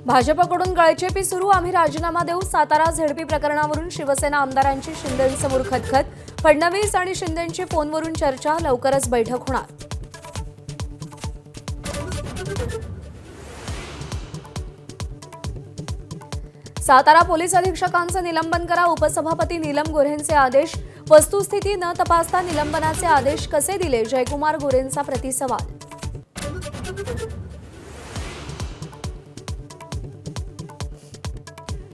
भाजपकडून गळचेपी सुरू, आम्ही राजीनामा देऊ. सातारा झेडपी प्रकरणावरून शिवसेना आमदारांची शिंदेंसमोर खतखत. फडणवीस आणि शिंदेंची फोनवरून चर्चा, लवकरच बैठक होणार. सातारा पोलीस अधीक्षकांचं निलंबन करा, उपसभापती नीलम गोऱ्हेंचे आदेश. वस्तुस्थिती न तपासता निलंबनाचे आदेश कसे दिले, जयकुमार गोरेंचा प्रतिसवाल.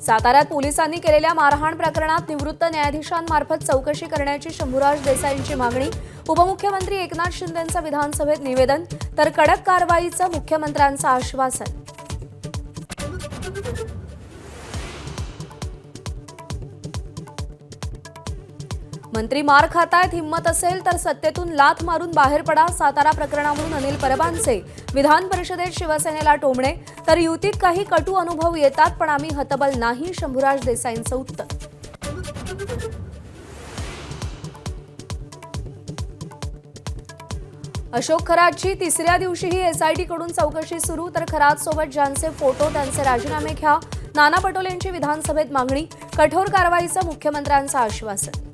साताऱ्यात पोलिसांनी केलेल्या मारहाण प्रकरणात निवृत्त न्यायाधीशांमार्फत चौकशी करण्याची शंभूराज देसाईंची मागणी. उपमुख्यमंत्री एकनाथ शिंदेंचं विधानसभेत निवेदन, तर कडक कारवाईचं मुख्यमंत्र्यांचं आश्वासन. मंत्री मार खातायत, हिम्मत असेल तर सत्तेतून लाथ मारून बाहेर पडा. सातारा प्रकरणावरून अनिल परबांचे विधान परिषदेत शिवसेनेला टोमणे, तर युतीत काही कटू अनुभव येतात पण आम्ही हतबल नाही, शंभूराज देसाईंचं उत्तर. अशोक खरातची तिसऱ्या दिवशीही एसआयटीकडून चौकशी सुरू, तर खरातसोबत ज्यांचे फोटो त्यांचे राजीनामे घ्या. नाना पटोलेंची विधानसभेत मागणी, कठोर कारवाईचं मुख्यमंत्र्यांचं आश्वासन.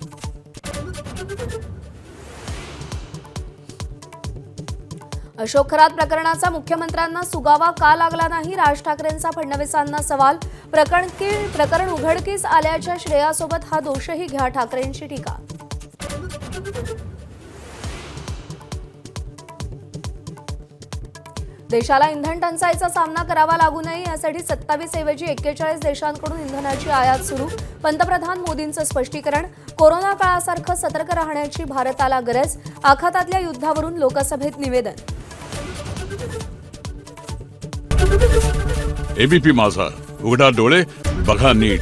अशोक खरात प्रकरणाचा मुख्यमंत्र्यांना सुगावा का लागला नाही, राज ठाकरेंचा फडणवीसांना सवाल. प्रकरण उघडकीस आल्याच्या श्रेयासोबत हा दोषही घ्या, ठाकरेंची टीका. देशाला इंधन टंचाईचा सामना करावा लागू नये यासाठी 27 ऐवजी 41 देशांकडून इंधनाची आयात सुरू. पंतप्रधान मोदींचं स्पष्टीकरण, कोरोना काळासारखं सतर्क राहण्याची भारताला गरज. आखातातल्या युद्धावरून लोकसभेत निवेदन. एबीपी माझा, उघडा डोळे बघा नीट.